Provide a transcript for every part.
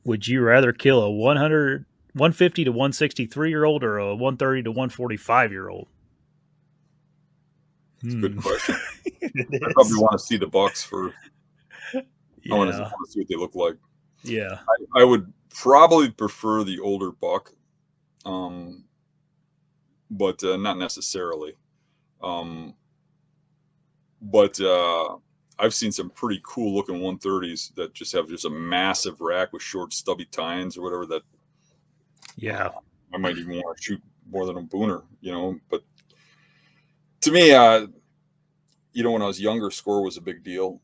Would you rather kill a 150 to 163-year-old or a 130 to 145-year-old? It's a good question. It I probably is. want to see the bucks first. I want to Yeah. see what they look like. Yeah. I would probably prefer the older buck, but not necessarily. But I've seen some pretty cool looking 130s that just have just a massive rack with short stubby tines or whatever that Yeah. I might even want to shoot more than a booner, But to me, when I was younger, score was a big deal.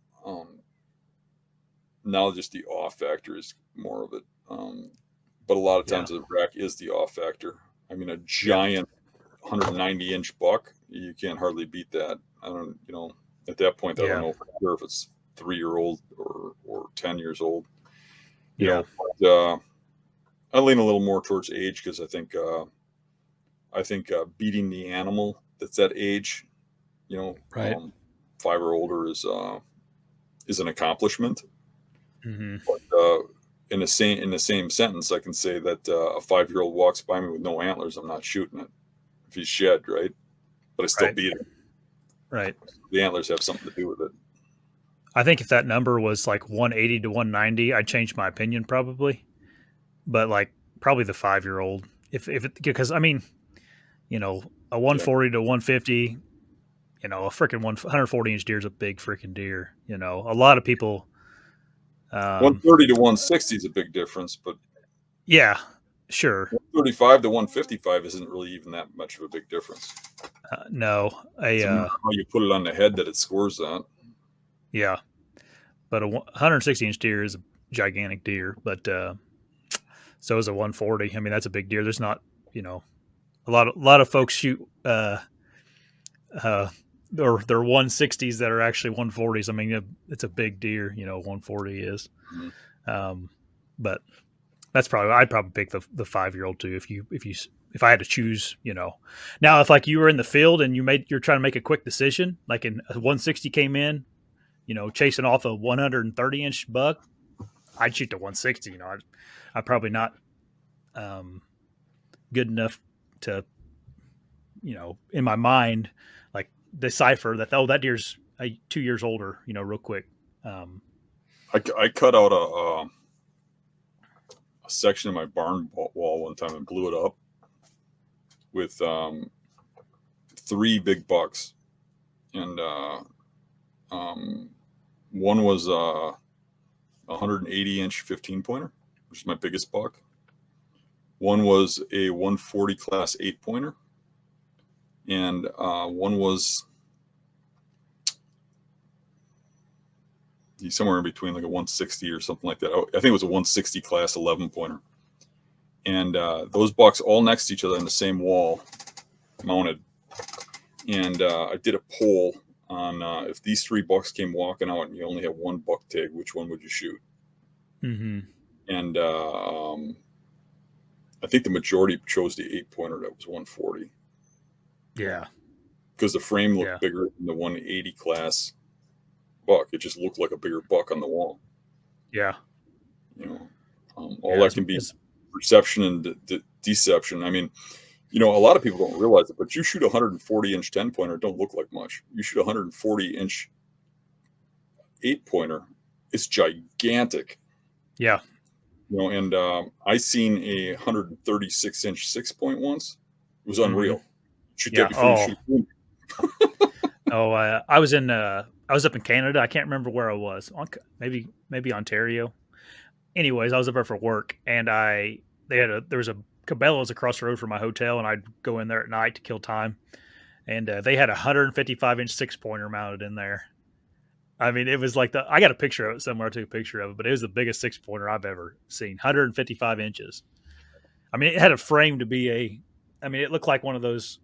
Now just the off factor is more of it. But a lot of times the rack is the off factor. I mean, a giant 190-inch buck, you can't hardly beat that. I don't, at that point, I don't know for sure if it's 3-year-old or 10 years old. But, I lean a little more towards age because I think beating the animal that's that age, Right. 5 or older is an accomplishment. Mm-hmm. But in the same sentence, I can say that a 5-year-old walks by me with no antlers, I'm not shooting it if he's shed, right? But I still beat him. Right. The antlers have something to do with it. I think if that number was like 180 to 190, I'd change my opinion probably. But like probably the 5-year-old, because I mean, a 140 to 150, a freaking 140-inch deer is a big freaking deer. A lot of people. 130 to 160 is a big difference, but yeah, sure. 135 to 155 isn't really even that much of a big difference. No, how you put it on the head that it scores that. Yeah, but a 160-inch deer is a gigantic deer, but so is a 140. I mean, that's a big deer. There's not, a lot of folks shoot or they're 160s that are actually 140s. I mean, it's a big deer, 140 is. Mm-hmm. But that's I'd probably pick the 5-year-old too if I had to choose, Now if like you were in the field and you're trying to make a quick decision, like in a 160 came in, chasing off a 130-inch buck, I'd shoot the 160. I'd probably not good enough to, in my mind, like decipher that that deer's 2 years older, real quick. I cut out a section of my barn wall one time and blew it up with 3 big bucks, and one was a 180-inch 15-pointer, which is my biggest buck. One was a 140 class 8-pointer, and one was somewhere in between, like a 160 or something like that. I think it was a 160 class 11-pointer. And those bucks all next to each other on the same wall, mounted. And I did a poll on if these 3 bucks came walking out and you only had 1 buck tag, which one would you shoot? Mm-hmm. And I think the majority chose the 8-pointer that was 140. Yeah. Because the frame looked bigger than the 180 class buck. It just looked like a bigger buck on the wall. Yeah. All that can be perception and deception. I mean, a lot of people don't realize it, but you shoot a 140-inch 10-pointer, it don't look like much. You shoot a 140-inch 8-pointer, it's gigantic. Yeah. And I seen a 136-inch 6-point once. It was unreal. Shoot that before you shoot. I was up in Canada. I can't remember where I was. Maybe Ontario. Anyways, I was up there for work, and there was a Cabela's across the road from my hotel, and I'd go in there at night to kill time. And they had a 155-inch 6-pointer mounted in there. I mean, it was like I got a picture of it somewhere. I took a picture of it, but it was the biggest 6-pointer I've ever seen. 155 inches. I mean, it had a frame to be it looked like one of those,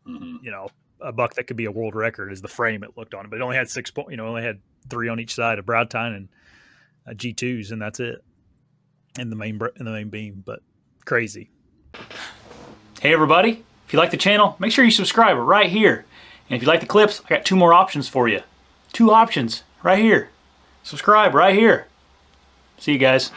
a buck that could be a world record is the frame it looked on. But it only had 6 points, only had 3 on each side, a broad tine and G2s, and that's it. In the main beam, but crazy. Hey everybody, if you like the channel, make sure you subscribe right here. And if you like the clips, I got 2 more options for you. 2 options right here. Subscribe right here. See you guys.